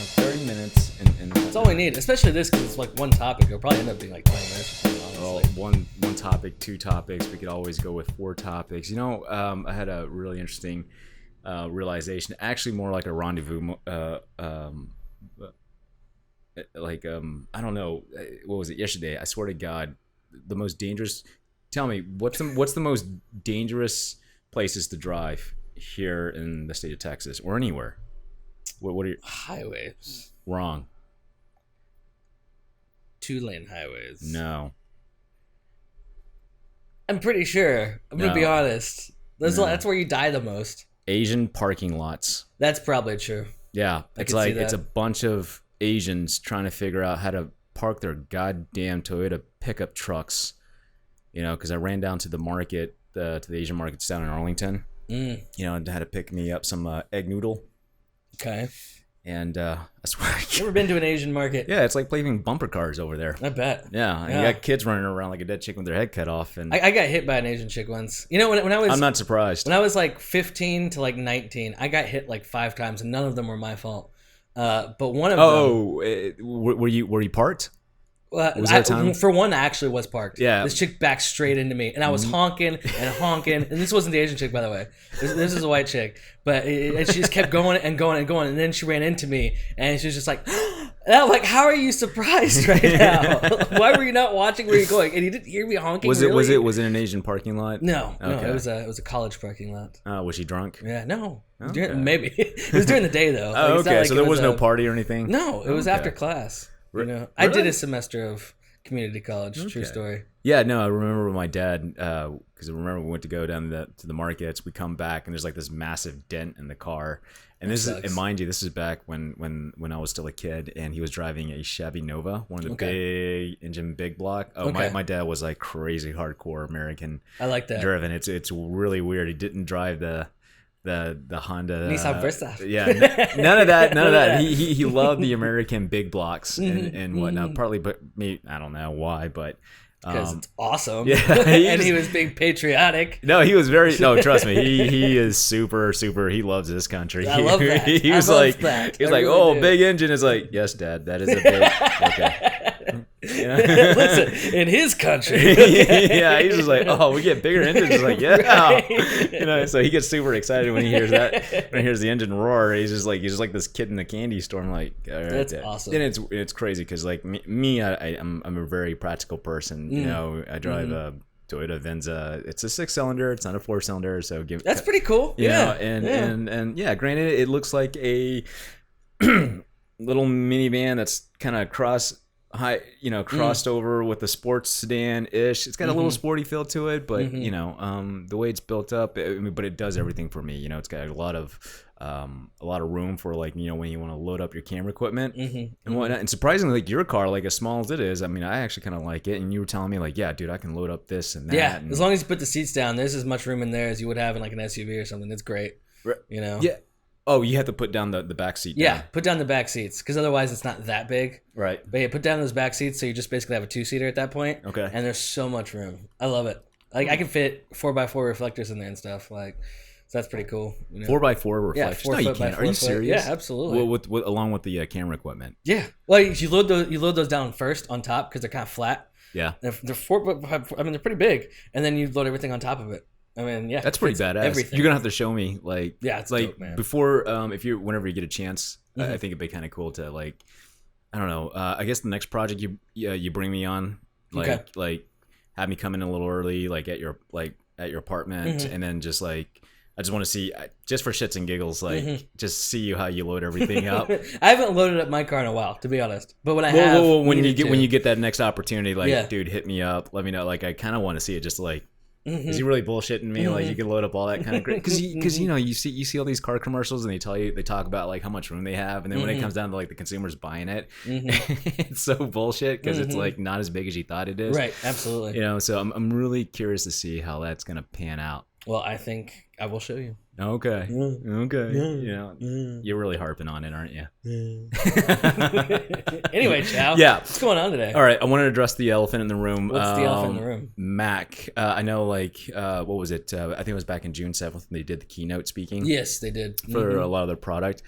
30 minutes. And That's all we need, especially this, because it's like one topic. It'll probably end up being like 20 minutes or something, honestly. Well, one topic, 2 topics. We could always go with 4 topics. I had a really interesting realization. Actually, more like a rendezvous. I don't know. What was it yesterday? I swear to God, the most dangerous. Tell me, what's the most dangerous places to drive here in the state of Texas or anywhere? What are your highways? Wrong. 2-lane highways. No. I'm pretty sure. I'm gonna be honest. That's where you die the most. Asian parking lots. That's probably true. Yeah, it's a bunch of Asians trying to figure out how to park their goddamn Toyota pickup trucks. Because I ran down to the market, to the Asian markets down in Arlington. And had to pick me up some egg noodle. Okay. And I swear, Never been to an Asian market. Yeah, it's like playing bumper cars over there. I bet. Yeah, and you got kids running around like a dead chicken with their head cut off. And I got hit by an Asian chick once. When I was, I'm not surprised. When I was like 15 to like 19, I got hit like 5 times, and none of them were my fault. But one of them. Were you parked? For one, I actually was parked. Yeah. This chick backed straight into me, and I was honking and honking. And this wasn't the Asian chick, by the way. This is a white chick. But and she just kept going and going and going. And then she ran into me, and she was just like, and I'm like, how are you surprised right now? Why were you not watching where you're going? And you didn't hear me honking. Was it an Asian parking lot? No, okay. No, it was a college parking lot. Was she drunk? Yeah, no. Okay. Maybe it was during the day though. Oh, okay. So there was no party or anything. No, it was after class. Really? I did a semester of community college. True story. Yeah, no, I remember with my dad, because I remember we went to go down to the markets. We come back and there's like this massive dent in the car. And and mind you, this is back when I was still a kid, and he was driving a Chevy Nova, one of the big engine, big block. Oh, my dad was like crazy hardcore American. I like that. Driven. It's really weird. He didn't drive the Honda Nissan Versa. Yeah, none of that. He loved the American big blocks and whatnot. Partly, but me, I don't know why, but because it's awesome. Yeah, and he was being patriotic. No, he was very. No, trust me, he is super. He loves this country. I love that. He was like, big engine is like, yes, Dad, that is a big. Okay. Listen, in his country. Yeah, he's just like, oh, we get bigger engines. He's like, yeah. Right. So he gets super excited when he hears that. When he hears the engine roar, he's just like this kid in the candy store. I'm like, all right, that's awesome. And it's crazy because like me, I'm a very practical person. I drive a Toyota Venza. It's a 6-cylinder. It's not a 4-cylinder. So that's pretty cool. And granted, it looks like a little minivan that's kind of crossed over with a sports sedan ish. It's got a little sporty feel to it, but the way it's built up, but it does everything for me. It's got a lot of room for like when you want to load up your camera equipment and whatnot. And surprisingly, like your car, like as small as it is, I mean, I actually kind of like it. And you were telling me like, yeah, dude, I can load up this and that. Yeah, as long as you put the seats down, there's as much room in there as you would have in like an SUV or something. It's great. Yeah. Oh, you have to put down the back seat. Yeah, put down the back seats because otherwise it's not that big. Right. But yeah, put down those back seats so you just basically have a 2-seater at that point. Okay. And there's so much room. I love it. Like I can fit 4x4 reflectors in there and stuff. Like, so that's pretty cool. 4x4 reflectors. Yeah, no, you can't. Are you serious? Yeah, absolutely. With along with the camera equipment. Yeah. Well, you load those down first on top because they're kind of flat. Yeah. They're 4x. I mean, they're pretty big, and then you load everything on top of it. I mean, yeah, that's pretty badass. Everything. You're gonna have to show me, like, it's like dope, man. Before, whenever you get a chance, I think it'd be kind of cool to like, I don't know. I guess the next project you bring me on, like have me come in a little early, like at your apartment, and then just like I just want to see, just for shits and giggles, like just see how you load everything up. I haven't loaded up my car in a while, to be honest. But when I have, when you get that next opportunity, like, dude, hit me up, let me know. Like, I kind of want to see it, just like. Is he really bullshitting me? Like you can load up all that kind of great because you see all these car commercials and they talk about like how much room they have, and then when it comes down to like the consumers buying it, it's so bullshit because it's like not as big as you thought it is. Right, absolutely. So I'm really curious to see how that's gonna pan out. Well, I think I will show you. Okay. Okay. You're really harping on it, aren't you? Anyway, Chau. Yeah. What's going on today? All right. I wanted to address the elephant in the room. What's the elephant in the room? Mac. I know, like, what was it? I think it was back in June 7th when they did the keynote speaking. Yes, they did. For a lot of their product.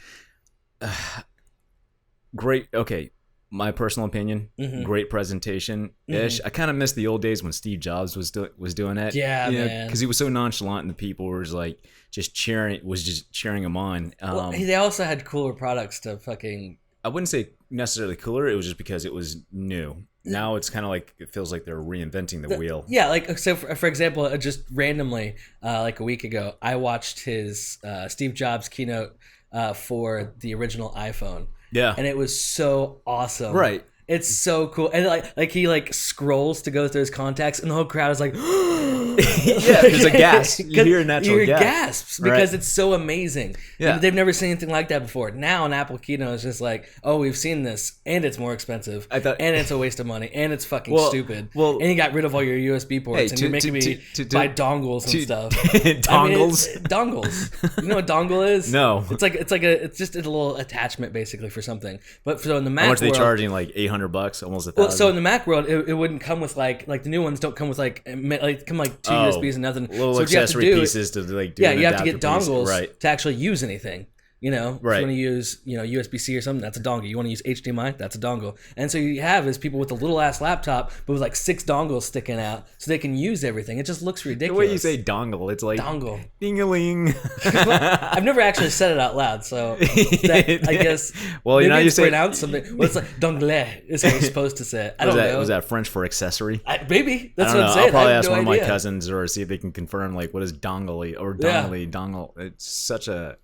great. Okay, my personal opinion, great presentation ish. I kind of miss the old days when Steve Jobs was doing it. Yeah, man. because he was so nonchalant and the people were just cheering him on. Well, they also had cooler products to fucking. I wouldn't say necessarily cooler. It was just because it was new. Now it's kind of like it feels like they're reinventing the wheel. Yeah, like so. For example, just randomly, like a week ago, I watched his Steve Jobs keynote for the original iPhone. Yeah, and it was so awesome. Right. It's so cool, and like he like scrolls to go through his contacts, and the whole crowd is like, yeah, there's a gasp. You hear a natural gasps because right. it's so amazing. Yeah, they've never seen anything like that before. Now an Apple keynote is just like, oh, we've seen this, and it's more expensive, and it's a waste of money, and it's fucking stupid. Well, and you got rid of all your USB ports, and you're making me buy dongles and stuff. Dongles, I mean, dongles. You know what dongle is? No, it's just a little attachment basically for something. But so in the Mac, how much are they world, charging? Like $800, almost $1,000. Well, so in the Mac world, it wouldn't come with like the new ones don't come with like come like two USBs and nothing. Little so accessory pieces to like do. Yeah, you have to get dongles to actually use anything. You know, right. If you want to use, USB-C or something, that's a dongle. You want to use HDMI, that's a dongle. And so you have is people with a little ass laptop, but with like 6 dongles sticking out, so they can use everything. It just looks ridiculous. The way you say dongle, it's like dongle, ding-a-ling. I've never actually said it out loud, so that, I guess. Well, you know, you say pronounce something. Well, it's like dongle is how you're supposed to say it. I don't know. Was that French for accessory? Maybe that's what I'm saying. I'll probably ask one of my cousins or see if they can confirm like what is dongle or dongle. It's such a.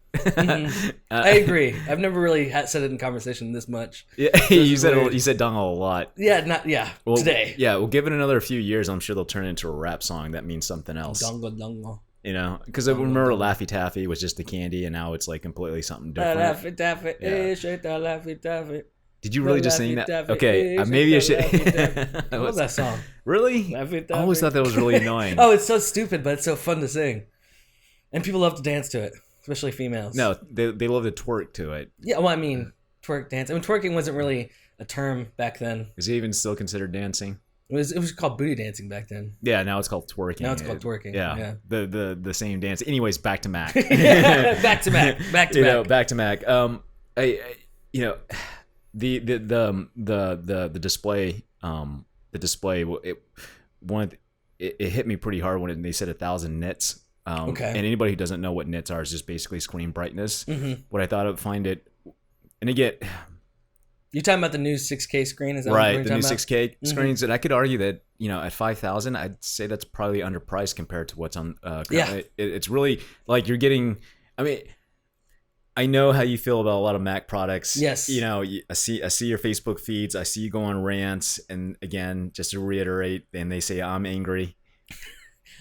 I agree. I've never really said it in conversation this much. Yeah, you said dongle a lot. Yeah, well, today. Yeah, we'll give it another few years. I'm sure they'll turn it into a rap song that means something else. Dongle. You know, because I remember Laffy Taffy was just the candy, and now it's like completely something different. Laffy Taffy, Laffy Taffy. Did you really just sing that? Okay, maybe I should. I love that song. Really? I always thought that was really annoying. Oh, it's so stupid, but it's so fun to sing, and people love to dance to it. Especially females. No, they love to twerk to it. Yeah, well, I mean, twerk dance. I mean, twerking wasn't really a term back then. Is it even still considered dancing? It was called booty dancing back then. Yeah, now it's called twerking. Now it's called twerking. Yeah. The same dance. Anyways, back to Mac. Back to Mac. Back to Mac. Back to Mac. The display. It hit me pretty hard when they said 1,000 nits. Okay. And anybody who doesn't know what nits are is just basically screen brightness. Mm-hmm. What I thought I would find it, and again, you're talking about the new 6K screen, is that right? The new 6K screens, and I could argue that at 5,000, I'd say that's probably underpriced compared to what's on. It's really like you're getting. I mean, I know how you feel about a lot of Mac products. Yes. I see your Facebook feeds. I see you go on rants, and again, just to reiterate, and they say I'm angry.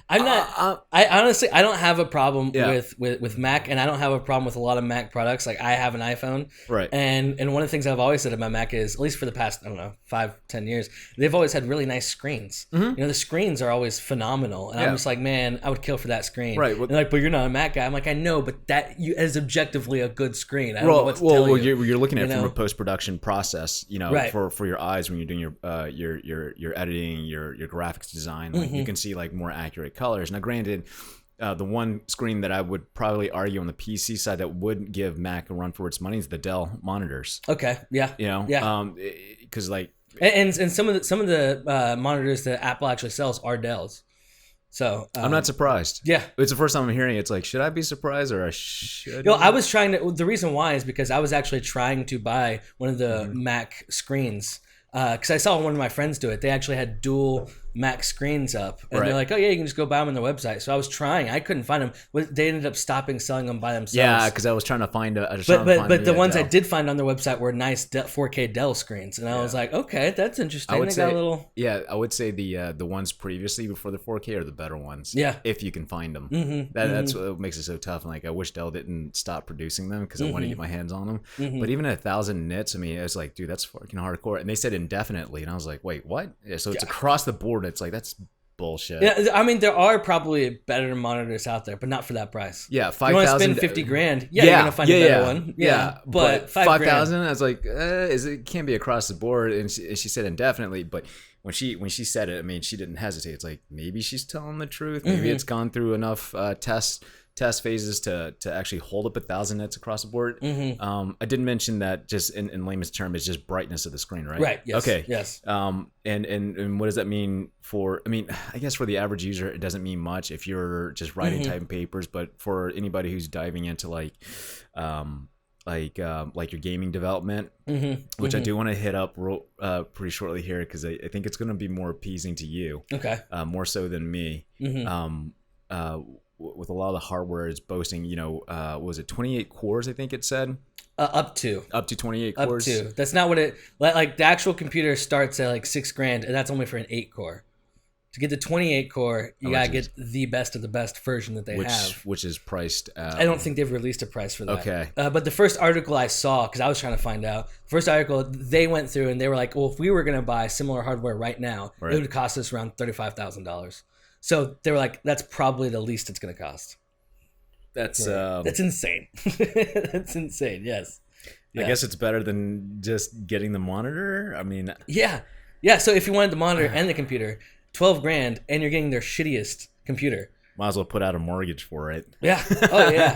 I'm not. I honestly, I don't have a problem with Mac, and I don't have a problem with a lot of Mac products. Like I have an iPhone, right? And one of the things I've always said about Mac is, at least for the past 5-10 years, they've always had really nice screens. Mm-hmm. The screens are always phenomenal, and I'm just like, man, I would kill for that screen. Right? And like, but you're not a Mac guy. I'm like, I know, but that is objectively a good screen. I don't know what to tell you. You're looking at it from a post production process. Right. for your eyes when you're doing your editing, your graphics design. Like you can see like more accurate colors. Now, granted, the one screen that I would probably argue on the PC side that wouldn't give Mac a run for its money is the Dell monitors. Okay, yeah, because like and some of the monitors that Apple actually sells are Dells. So I'm not surprised. Yeah, it's the first time I'm hearing it. It's like, should I be surprised or I should? I was trying to. The reason why is because I was actually trying to buy one of the Mac screens. Because I saw one of my friends do it. They actually had dual Mac screens up. And they're like, oh, yeah, you can just go buy them on their website. So I was trying. I couldn't find them. They ended up stopping selling them by themselves. Yeah, because I was trying to find a... But the ones Dell. I did find on their website were nice 4K Dell screens. And I was like, okay, that's interesting. I would say the ones previously before the 4K are the better ones. Yeah. If you can find them. Mm-hmm. That's what makes it so tough. And like, I wish Dell didn't stop producing them because I want to get my hands on them. Mm-hmm. But even at 1,000 nits, I mean, it was like, dude, that's fucking hardcore. And they said indefinitely. And I was like, wait, what? Yeah, so it's across the board. It's like, that's bullshit. Yeah, I mean, there are probably better monitors out there, but not for that price. Yeah, 5,000. You want to spend 50 grand? Yeah, you're gonna find a better one. Yeah, but 5,000. I was like, it can't be across the board. And she said indefinitely, but when she said it, I mean, she didn't hesitate. It's like maybe she's telling the truth. Maybe it's gone through enough tests test phases to actually hold up 1,000 nits across the board. I did mention that just in layman's term, it's just brightness of the screen, right? Right. Yes. Okay. Yes. And what does that mean for? I mean, I guess for the average user, it doesn't mean much if you're just writing typing papers. But for anybody who's diving into like your gaming development, which I do want to hit up pretty shortly here because I think it's going to be more appeasing to you, more so than me. With a lot of the hardware is boasting, was it 28 cores? I think it said up to 28 cores. Up to. That's not what it like. The actual computer starts at like $6,000, and that's only for an 8 core. To get the 28 core, you gotta get the best of the best version that they have, which is priced. I don't think they've released a price for that. Okay. But the first article I saw, because I was trying to find out, first article they went through and they were like, well, if we were gonna buy similar hardware right now, it would cost us around $35,000. So they were like, that's probably the least it's gonna cost. That's insane. That's insane. Yes. I guess it's better than just getting the monitor. I mean, yeah. So if you wanted the monitor and the computer, $12,000, and you're getting their shittiest computer. Might as well put out a mortgage for it. Yeah. Oh yeah.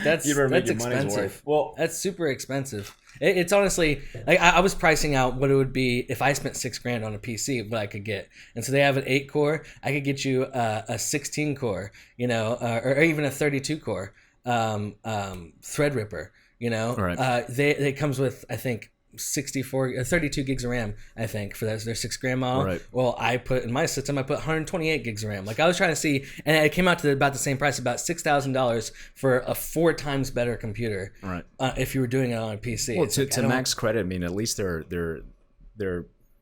That's you better make your money's expensive. worth. Well, that's super expensive. It's honestly like I was pricing out what it would be if I spent $6,000 on a PC, what I could get. And so they have an 8 core. I could get you a 16 core, or even a 32 core Threadripper. Right. They comes with, I think, 32 gigs of RAM, I think, for their $6,000 model. Right. Well, I put in my system, I put 128 gigs of RAM. Like I was trying to see, and it came out to about the same price, about $6,000 for a 4 times better computer. Right. If you were doing it on a PC. Well, to Mac's credit, I mean, at least they're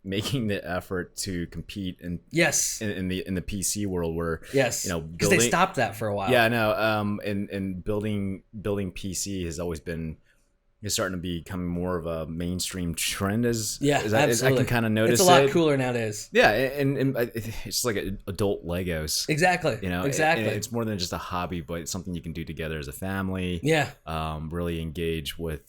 making the effort to compete in the PC world where because they stopped that for a while. Yeah, I know. And building PC has always been. It's starting to become more of a mainstream trend as I can kind of notice. It's a lot cooler nowadays. Yeah, and it's like adult Legos. Exactly. Exactly. And it's more than just a hobby, but it's something you can do together as a family. Yeah. Really engage with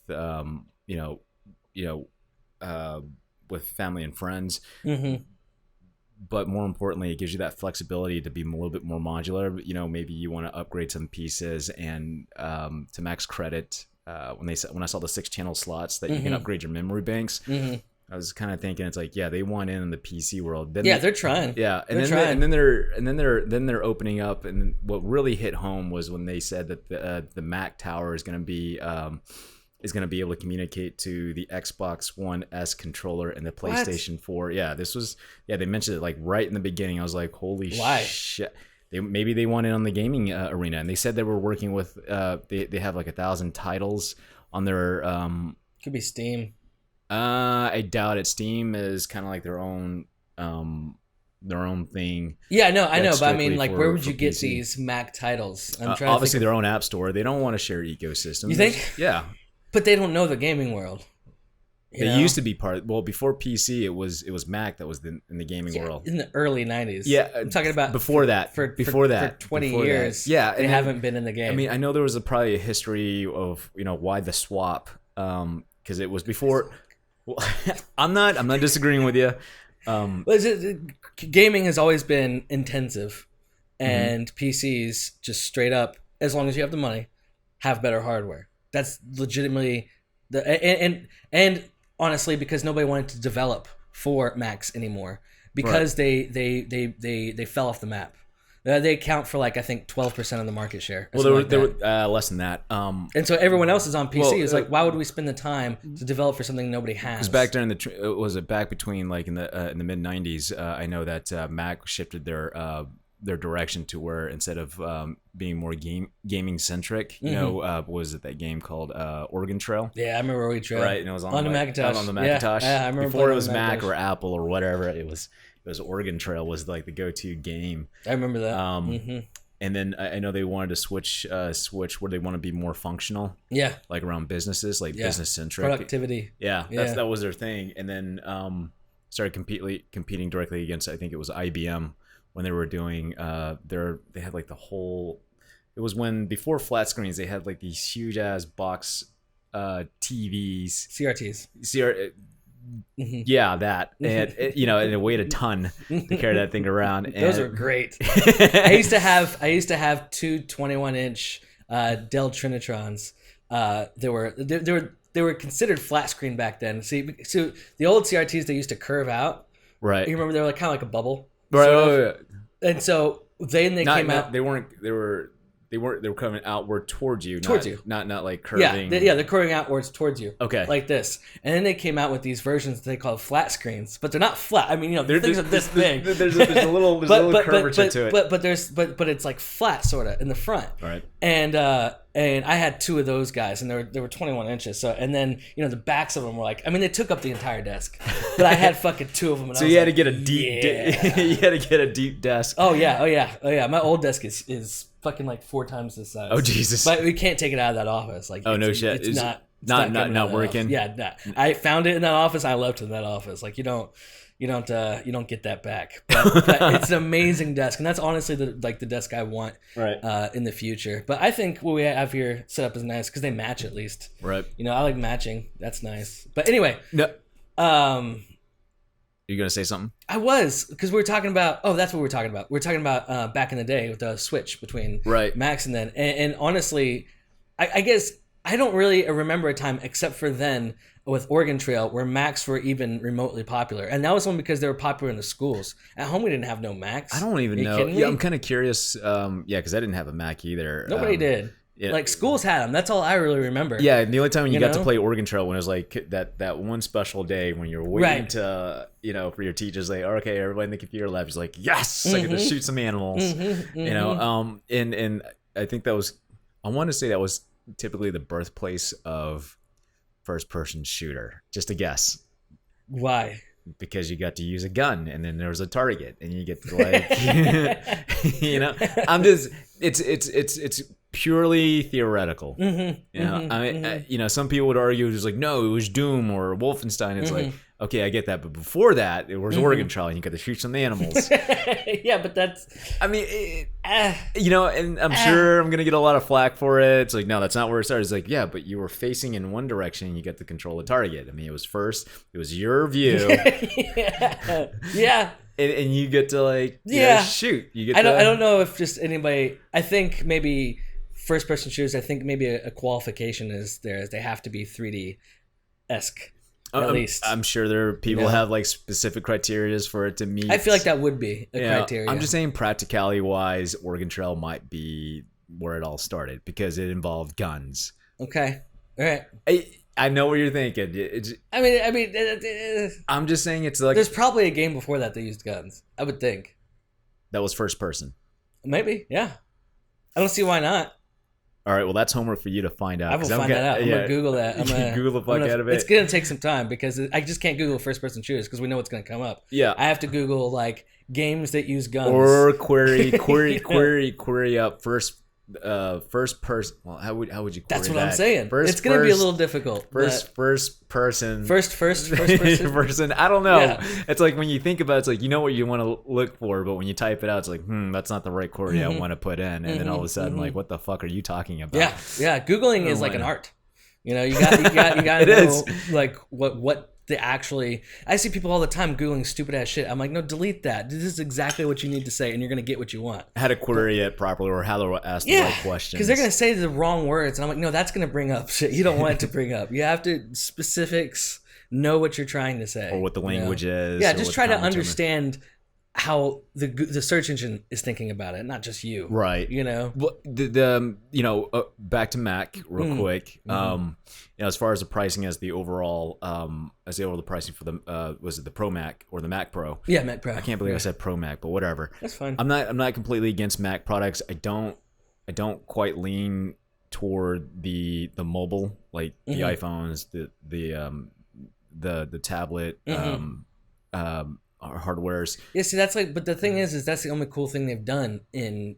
with family and friends. But more importantly, it gives you that flexibility to be a little bit more modular. Maybe you want to upgrade some pieces, and to Mac's credit. When I saw the 6-channel slots that you can upgrade your memory banks, I was kind of thinking it's like, yeah, they want in the PC world. Then they're trying. Yeah, and then they're opening up. And what really hit home was when they said that the Mac Tower is going to be able to communicate to the Xbox One S controller and the PlayStation 4. Yeah, they mentioned it like right in the beginning. I was like, holy shit. Maybe they want in on the gaming arena, and they said they were working with. They have like 1,000 titles on their. Could be Steam. I doubt it. Steam is kind of like their own thing. Yeah, I know, but I mean, like, where would you get these Mac titles? I'm trying. Obviously, their own app store. They don't want to share ecosystems. You think? Yeah, but they don't know the gaming world. It used to be before PC, it was Mac that was in the gaming world. In the early 90s. Yeah. I'm talking about before that. For 20 years. Yeah. They haven't been in the game. I mean, I know there was probably a history of, why the swap. Because it was before. Well, I'm not disagreeing with you. Gaming has always been intensive. And PCs just straight up, as long as you have the money, have better hardware. That's legitimately and honestly, because nobody wanted to develop for Macs anymore, because they fell off the map. They account for like I think 12% of the market share. Well, there were less than that. And so everyone else is on PC. It's like, why would we spend the time to develop for something nobody has? Because back during back between like in the mid 90s, I know that Mac shifted their direction to where instead of being more gaming centric, was it that game called Oregon Trail? Yeah, I remember Oregon Trail. Right, and it was on the Macintosh. On the Macintosh. Yeah, I remember. Before it was Mac or Apple or whatever, it was Oregon Trail was like the go-to game. I remember that. And then I know they wanted to switch where they want to be more functional. Yeah, like around businesses, like business centric productivity. Yeah, that was their thing. And then started competing directly against, I think it was IBM. When they were doing they had like the whole, it was when before flat screens they had like these huge ass box TVs, CRTs. Yeah, that, and and it weighed a ton to carry that thing around. And those are great. I used to have two 21-inch Dell Trinitrons. They were considered flat screen back then. See, so the old CRTs, they used to curve out. Right. You remember they were like kind of like a bubble. Right. Sort of. And so then they came out. They were coming outward towards you. Not like curving. Yeah, they're curving outwards towards you. Okay. Like this. And then they came out with these versions that they call flat screens, but they're not flat. I mean, things are this big. There's a little curvature to it. But it's like flat sort of in the front. Right. And I had 2 of those guys, and they were 21 inches. So, and then the backs of them were like, I mean, they took up the entire desk, but I had fucking 2 of them. And so I you had like, to get a deep. You had to get a deep desk. Oh yeah. My old desk is fucking like 4 times the size. Oh Jesus! But we can't take it out of that office. Like, no shit. It's not working. Yeah, nah. I found it in that office. I left it in that office. Like you don't get that back. But it's an amazing desk, and that's honestly the desk I want in the future. But I think what we have here set up is nice because they match at least. Right. I like matching. That's nice. But anyway. No. You gonna say something? I was, because we were talking about. Oh, that's what we were talking about. We were talking about back in the day with the switch between Macs and then. And honestly, I guess I don't really remember a time except for then with Oregon Trail where Macs were even remotely popular, and that was only because they were popular in the schools. At home, we didn't have no Macs. I don't even know. Yeah, I'm kind of curious. Because I didn't have a Mac either. Nobody did. Yeah. Like schools had them. That's all I really remember. Yeah, and the only time you got to play Oregon Trail when it was like that one special day when you're waiting to for your teachers like, okay, everybody in the computer lab is like, yes, I get to shoot some animals. And I think I want to say that was typically the birthplace of first person shooter. Just a guess. Why? Because you got to use a gun and then there was a target and you get to I'm just it's purely theoretical. I mean, some people would argue it was like, no, it was Doom or Wolfenstein. It's like, okay, I get that, but before that, it was Oregon Trail, and you got to shoot some animals. Yeah, but that's. I mean, and I'm sure I'm gonna get a lot of flack for it. It's like, no, that's not where it started. It's like, yeah, but you were facing in one direction, and you get to control the target. I mean, it was your view. Yeah. And you get to shoot. You get. I don't know if just anybody. I think maybe first person shooters. I think maybe a qualification is they have to be 3D-esque. At least I'm sure there are people have like specific criteria for it to meet. I feel like that would be a criteria. I'm just saying practicality wise, Oregon Trail might be where it all started because it involved guns. Okay. All right. I know what you're thinking. I'm just saying it's like there's probably a game before that used guns. I would think. That was first person. Maybe, yeah. I don't see why not. All right, well, that's homework for you to find out. I will find that out. I'm going to Google that. I'm going to Google the fuck out of it. It's going to take some time because I just can't Google first-person shooters because we know what's going to come up. Yeah. I have to Google, like, games that use guns. Or query up first person. Well, how would you query That's what that? I'm saying. It's going to be a little difficult. First person. First person. I don't know. Yeah. It's like when you think about it, it's like you know what you want to look for, but when you type it out, it's like, that's not the right query I want to put in. And then all of a sudden, like, what the fuck are you talking about? Yeah. Googling is like an art. You got to know like what the actually. I see people all the time Googling stupid ass shit. I'm like, no, delete that. This is exactly what you need to say, and you're gonna get what you want. How to query it properly, or how to ask the right questions. Because they're gonna say the wrong words, and I'm like, no, that's gonna bring up shit you don't want it to bring up. You have to specifics, know what you're trying to say, or what the language is. Yeah, just try to understand how the search engine is thinking about it, not just you. Right. Well, back to Mac real quick. As far as the pricing as the overall pricing for the was it the Pro Mac or the Mac Pro? Yeah, Mac Pro. I can't believe I said Pro Mac, but whatever. That's fine. I'm not completely against Mac products. I don't quite lean toward the mobile, like the iPhones, the tablet hardwares. Yeah, see, that's like, but the thing is that's the only cool thing they've done in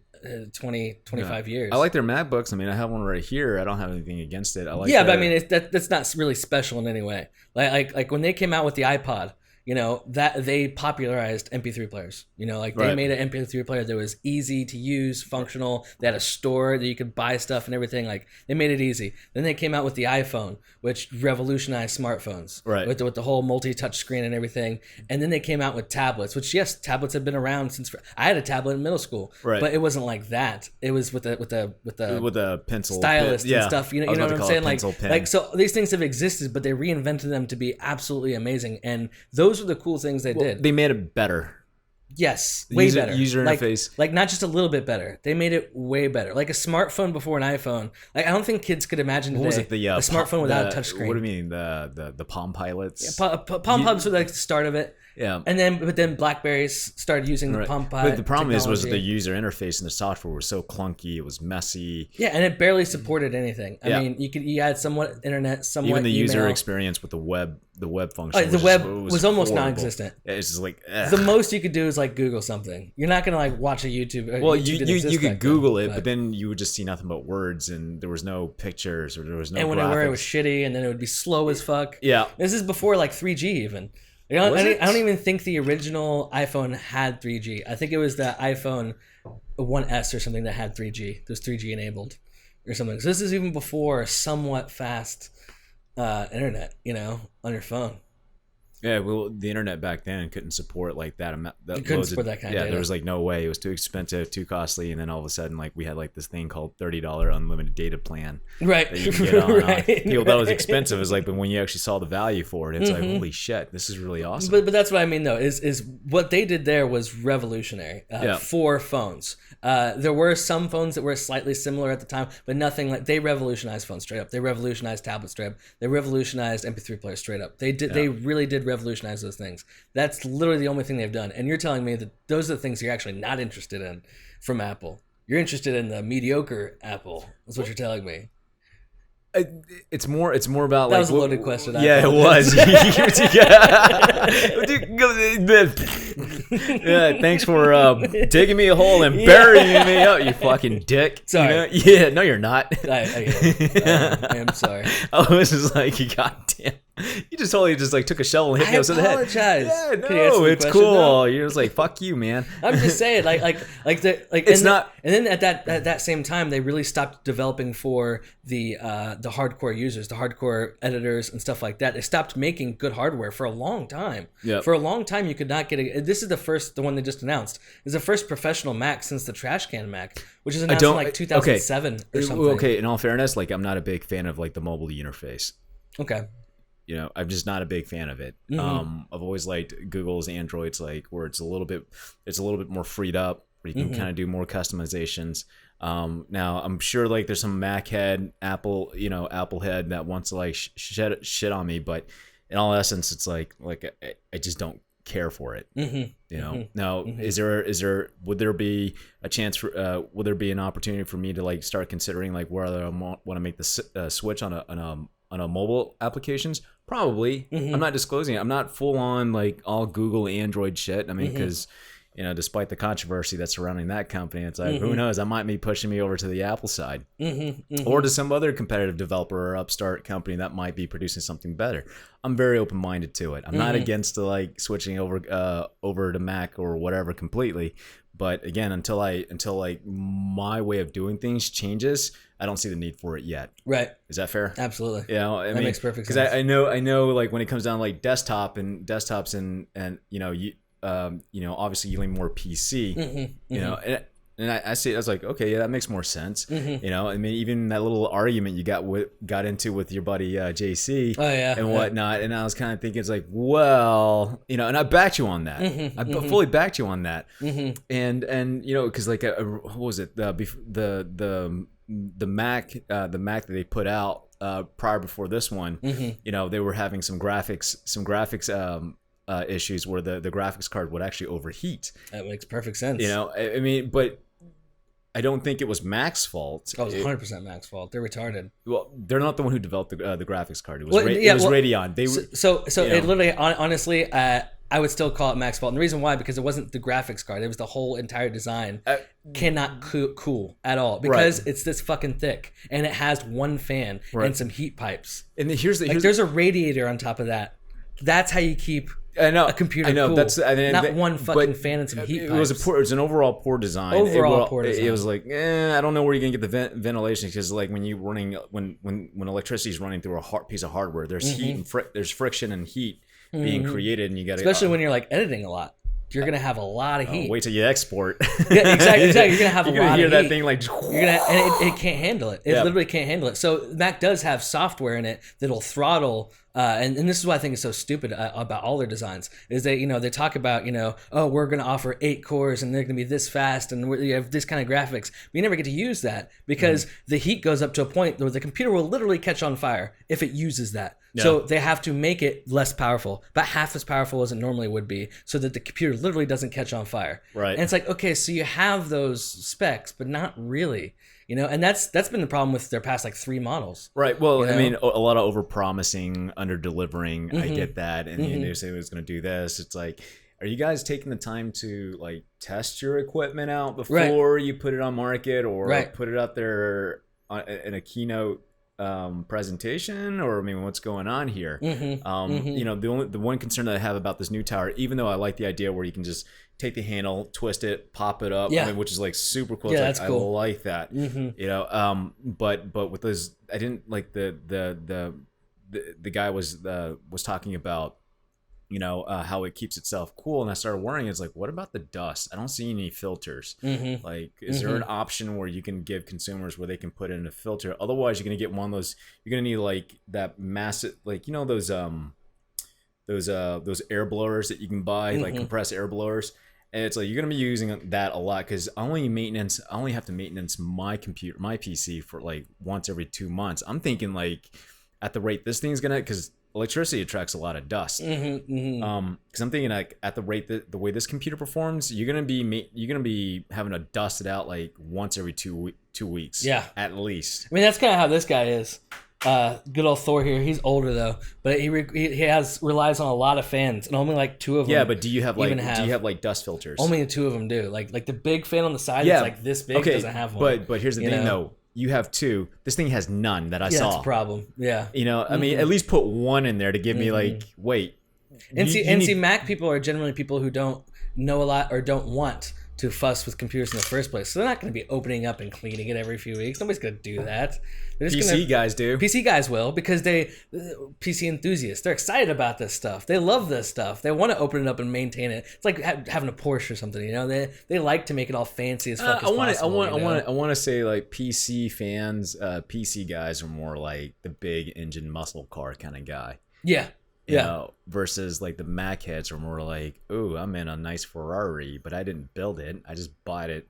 25 years. I like their MacBooks. I mean, I have one right here. I don't have anything against it. I like. Yeah, but I mean, that's not really special in any way. Like when they came out with the iPod, that they popularized MP3 players. Like they made an MP3 player that was easy to use, functional. They had a store that you could buy stuff and everything. Like they made it easy. Then they came out with the iPhone, which revolutionized smartphones, with the whole multi-touch screen and everything. And then they came out with tablets, which yes, tablets have been around since I had a tablet in middle school, but it wasn't like that. It was with a pencil stylus and stuff. You know what I'm saying? Like so these things have existed, but they reinvented them to be absolutely amazing. And those are the cool things they did. They made it better. Yes, way better. User interface. Like not just a little bit better. They made it way better. Like a smartphone before an iPhone. Like I don't think kids could imagine today a smartphone without a touchscreen. What do you mean? The Palm Pilots? Yeah, Palm Pilots were like the start of it. Yeah. But then Blackberries started using the Palm Pilot. But the problem was the user interface and the software was so clunky. It was messy. Yeah, and it barely supported anything. I mean, you had somewhat internet, somewhat even the email. User experience with the web function. The web was almost non-existent. Yeah, it's just like the most you could do is like Google something. You're not gonna like watch a YouTube. Well, you could Google it, but then you would just see nothing but words, and there was no pictures or there was no. And graphics. It was shitty, and then it would be slow as fuck. Yeah, this is before like 3G even. I don't even think the original iPhone had 3G. I think it was the iPhone 1S or something that had 3G. It was 3G enabled or something. So this is even before somewhat fast internet, on your phone. Yeah, well, the internet back then couldn't support like that amount. It couldn't support that kind of data. There was like no way. It was too expensive, too costly, and then all of a sudden, like we had like this thing called $30 unlimited data plan. Right. That you could get on. People thought it was expensive. It was like, but when you actually saw the value for it, it's like, holy shit, this is really awesome. But that's what I mean though. Is what they did there was revolutionary for phones. There were some phones that were slightly similar at the time, but nothing like they revolutionized phones straight up. They revolutionized tablets straight up. They revolutionized MP3 players straight up. They did. They really did revolutionize those things. That's literally the only thing they've done. And you're telling me that those are the things you're actually not interested in from Apple. You're interested in the mediocre Apple. That's what you're telling me. It's more about that was a loaded question. Yeah, it was. Yeah, thanks for digging me a hole and burying me out, you fucking dick. Sorry. Yeah, no, you're not. I am sorry. I was just like, goddamn. You just totally just like took a shovel and hit me upside the head. I apologize. Yeah, no, it's cool. No. You're just like, fuck you, man. I'm just saying, it's not. And then at that same time, they really stopped developing for the hardcore users, the hardcore editors and stuff like that. They stopped making good hardware for a long time. Yeah. For a long time, you could not get this is the one they just announced. It's the first professional Mac since the trash can Mac, which is announced in like 2007 or something. Okay, in all fairness, like I'm not a big fan of like the mobile interface. Okay. I'm just not a big fan of it. I've always liked Google's Androids, like where it's a little bit more freed up, where you can kind of do more customizations. Now I'm sure like there's some Mac head, Apple head that wants to like shit on me, but in all essence, it's like I just don't care for it. Now, is there would there be a chance for would there be an opportunity for me to like start considering like whether I want to make the switch on a mobile applications? Probably. I'm not disclosing it. I'm not full on like all Google Android shit. I mean, because despite the controversy that's surrounding that company, it's like who knows? I might be pushing me over to the Apple side, or to some other competitive developer or upstart company that might be producing something better. I'm very open minded to it. I'm not against the like switching over to Mac or whatever completely. But again, until like my way of doing things changes, I don't see the need for it yet. Right. Is that fair? Absolutely. That makes perfect sense. Because I know like when it comes down to like desktops and obviously you lean more PC. And I see it, I was like, okay, yeah, that makes more sense. I mean, even that little argument you got into with your buddy JC and whatnot, and I was kind of thinking, it's like, well, and I backed you on that. I fully backed you on that. And because like what was it, the Mac that they put out prior before this one, they were having some graphics issues where the graphics card would actually overheat. That makes perfect sense. I mean, but I don't think it was Mac's fault. Oh, it was 100% Mac's fault. They're retarded. Well, they're not the one who developed the graphics card. It was Radeon. They it literally, honestly, I would still call it Mac's fault. And the reason why, because it wasn't the graphics card. It was the whole entire design. Cannot cool at all because it's this fucking thick and it has one fan and some heat pipes. And there's a radiator on top of that. That's how you keep a computer. I know. Cool. That's not one fucking fan and some heat pipes. It was an overall poor design. Poor design. It was like, I don't know where you're gonna get the ventilation, because like when electricity is running through a piece of hardware, there's heat and there's friction and heat being created, and you got to, especially when you're like editing a lot. You're gonna have a lot of heat. Wait till you export. Yeah, exactly. You're gonna have a lot of heat. You're gonna hear that thing like. And it can't handle it. It literally can't handle it. So Mac does have software in it that'll throttle. And this is what I think is so stupid about all their designs is they talk about oh, we're gonna offer 8 cores and they're gonna be this fast and you have this kind of graphics. But you never get to use that because the heat goes up to a point where the computer will literally catch on fire if it uses that. Yeah. So they have to make it less powerful, about half as powerful as it normally would be, so that the computer literally doesn't catch on fire. Right. And it's like, okay, so you have those specs, but not really. And that's been the problem with their past like 3 models. Right. Well, I mean, a lot of over promising, under delivering. I get that, and they say it was going to do this. It's like, are you guys taking the time to like test your equipment out before you put it on market, or put it out there in a keynote presentation, or I mean, what's going on here? The one concern that I have about this new tower, even though I like the idea where you can just take the handle, twist it, pop it up, which is like super cool. Yeah, that's cool. I like that. But with those, I didn't like the guy was talking about how it keeps itself cool, and I started worrying. It's like, what about the dust? I don't see any filters. Like, is there an option where you can give consumers where they can put in a filter? Otherwise, you're gonna get one of those. You're gonna need like that massive, like those air blowers that you can buy, like compressed air blowers. And it's like you're gonna be using that a lot, because I only have to maintenance my PC for like once every 2 months. I'm thinking like at the rate this thing's gonna, because electricity attracts a lot of dust. Because I'm thinking like at the rate that the way this computer performs, you're gonna be having to dust it out like once every 2 weeks. Yeah, at least. I mean, that's kind of how this guy is. Good old Thor here. He's older though, but he relies on a lot of fans, and only like 2 of them. Yeah, but do you have like dust filters? Only 2 of them do. Like the big fan on the side that's like this big doesn't have one. But here's the thing though. You have 2. This thing has none that I saw. Yeah, that's a problem. Yeah. I mean, at least put 1 in there to give me like, wait. And see, Mac people are generally people who don't know a lot or don't want to fuss with computers in the first place. So they're not going to be opening up and cleaning it every few weeks. Nobody's going to do that. PC guys do. PC guys will, because PC enthusiasts. They're excited about this stuff. They love this stuff. They want to open it up and maintain it. It's like having a Porsche or something. They like to make it all fancy as fuck as possible. I want to say like PC fans, PC guys are more like the big engine muscle car kind of guy. Yeah. You know, versus like the Mac heads are more like, ooh, I'm in a nice Ferrari, but I didn't build it. I just bought it.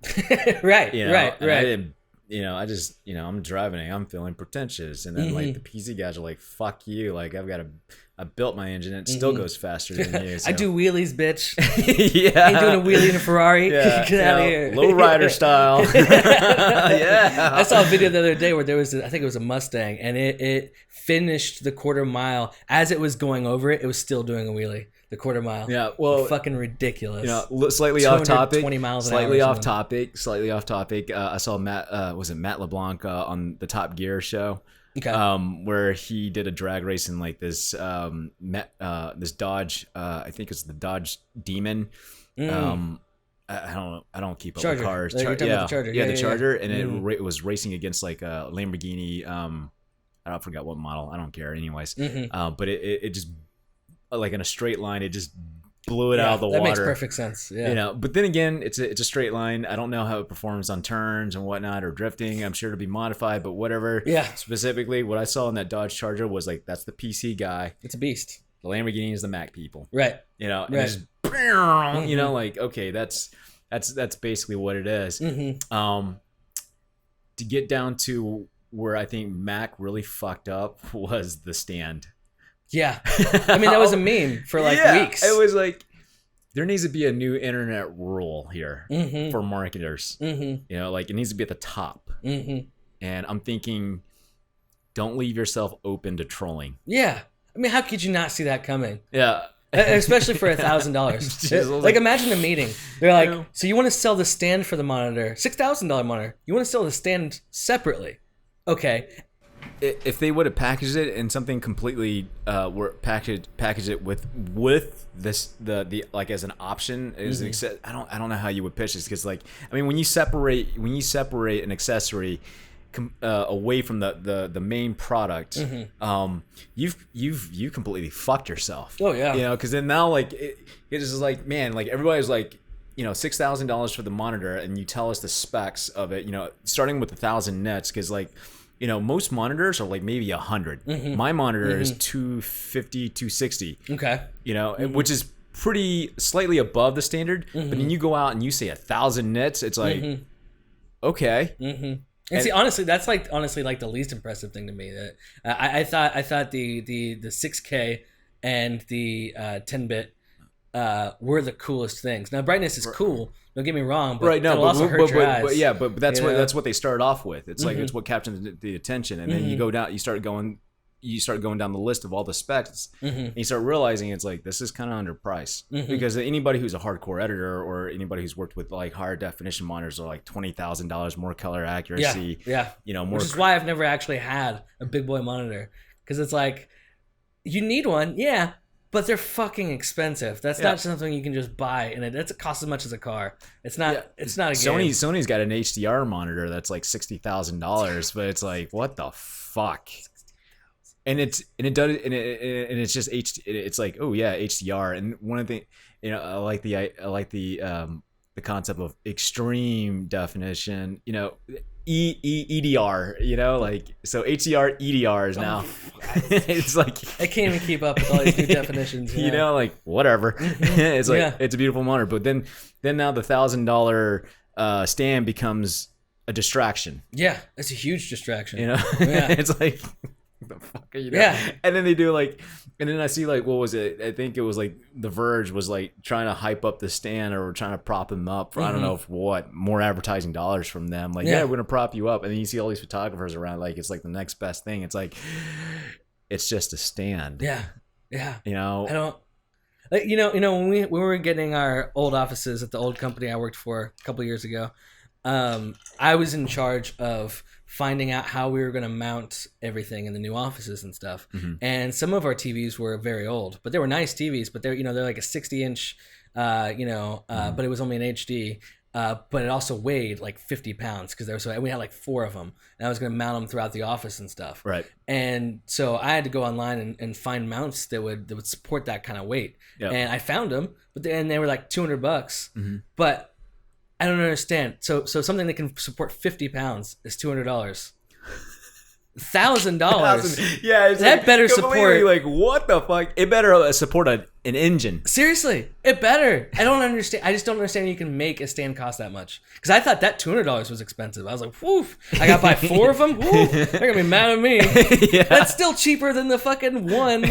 Right. Right. I didn't. I'm driving it. I'm feeling pretentious, and then like the PC guys are like, "Fuck you!" Like I built my engine, and it still goes faster than you. So. I do wheelies, bitch. Yeah, ain't doing a wheelie in a Ferrari. Yeah, get out of here, low rider style. Yeah, I saw a video the other day where there was, I think it was a Mustang, and it finished the quarter mile as it was going over it. It was still doing a wheelie. The quarter mile. Yeah, well, fucking ridiculous. Slightly off topic. 20 miles an slightly hour off topic. Slightly off topic. I saw Matt. Was it Matt LeBlanc on the Top Gear show? Okay. Where he did a drag race in like this this Dodge. I think it's the Dodge Demon. I don't keep up with cars. The Charger. Yeah, the Charger, and it was racing against like a Lamborghini. I forgot what model. I don't care. Anyways, but it just. Like in a straight line, it just blew it out of the water. That makes perfect sense. Yeah. But then again, it's a straight line. I don't know how it performs on turns and whatnot or drifting. I'm sure it'll be modified, but whatever. Yeah. Specifically, what I saw in that Dodge Charger was like, that's the PC guy. It's a beast. The Lamborghini is the Mac people. Right. And just, like, okay, that's basically what it is. To get down to where I think Mac really fucked up was the stand. Yeah. I mean, that was a meme for like weeks. It was like, there needs to be a new internet rule here for marketers. Like it needs to be at the top. And I'm thinking, don't leave yourself open to trolling. Yeah. I mean, how could you not see that coming? Yeah. Especially for $1,000. Like imagine a meeting. They're like, so you want to sell the stand for the monitor, $6,000 monitor. You want to sell the stand separately. Okay. if they would have packaged it in something completely package it with this the like as an option as I don't know how you would pitch this, because like I mean when you separate an accessory away from the main product, you've completely fucked yourself. Oh yeah, you know, because then now like it's just like, man, like everybody's like, you know, $6,000 for the monitor, and you tell us the specs of it, you know, starting with 1,000 nits, because like, you know, most monitors are like maybe 100. My monitor is 250, 260. Okay. You know, which is pretty slightly above the standard. But then you go out and you say 1,000 nits, it's like, okay. And see, honestly, that's like the least impressive thing to me. That I thought the 6K and the 10-bit were the coolest things. Now brightness is cool. Don't get me wrong, but it'll also hurt your eyes. But yeah, but that's what they started off with. It's like it's what captures the attention, and then you go down, you start going down the list of all the specs, and you start realizing it's like this is kind of underpriced, because anybody who's a hardcore editor or anybody who's worked with like higher definition monitors are like $20,000 more color accuracy. Yeah, you know, more. Which is why I've never actually had a big boy monitor, because it's like you need one, yeah. But they're fucking expensive. That's not something you can just buy, and it costs as much as a car. It's not. Yeah. It's not a game. Sony's got an HDR monitor that's like $60,000, but it's like, what the fuck? And it's just it's like, oh yeah, HDR. And one of the, you know, I like the concept of extreme definition. You know, EDR, you know, like, so HDR EDRs now. It's like I can't even keep up with all these new definitions. You know, like whatever. It's like it's a beautiful monitor, but then now the $1,000 stand becomes a distraction. Yeah, it's a huge distraction. You know, it's like, the fuck are you doing? Yeah. And then they do like, and then I see like, what was it? I think it was like The Verge was like trying to hype up the stand, or trying to prop him up for I don't know for what, more advertising dollars from them. Like, yeah, we're gonna prop you up, and then you see all these photographers around, like it's like the next best thing. It's like, it's just a stand. Yeah. You know, I don't. Like, you know, when we were getting our old offices at the old company I worked for a couple of years ago, I was in charge of finding out how we were going to mount everything in the new offices and stuff. And some of our TVs were very old, but they were nice TVs, but they're like a 60-inch, but it was only an HD. But it also weighed like 50 pounds, because we had like 4 of them, and I was going to mount them throughout the office and stuff. Right. And so I had to go online and find mounts that would support that kind of weight. Yep. And I found them, but they were like $200. But I don't understand. So something that can support 50 pounds is $200. $1,000. Yeah, that like, better support. Like, what the fuck? It better support an engine. Seriously, it better. I don't understand. I just don't understand you can make a stand cost that much. Because I thought that $200 was expensive. I was like, woof. I got to buy 4 of them. Woof. They're gonna be mad at me. Yeah. That's still cheaper than the fucking one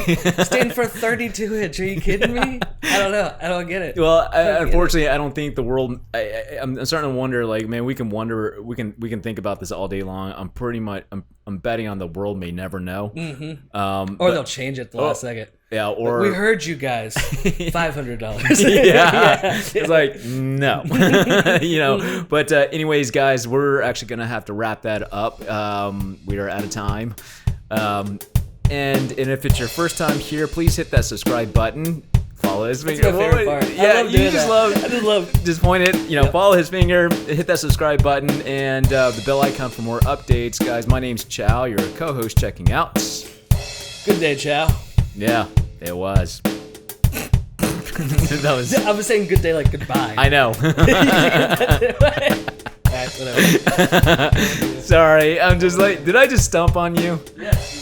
stand for 32-inch. Are you kidding me? I don't know. I don't get it. Well, unfortunately, I don't think the world. I'm starting to wonder. Like, man, we can wonder. We can think about this all day long. I'm betting on the world may never know. Or they'll change it the last second. Yeah, or we heard you guys. $500. Yeah. It's like, no. You know. But anyways, guys, we're actually gonna have to wrap that up. We are out of time. And if it's your first time here, please hit that subscribe button. Follow his finger. That's my favorite part. Yeah, I just love. Just point it. You know, follow his finger. Hit that subscribe button and the bell icon for more updates, guys. My name's Chau. Your co-host checking out. Good day, Chau. Yeah, it was. I was saying good day like goodbye. I know. Alright, whatever. Sorry, I'm just like, did I just stump on you? Yes.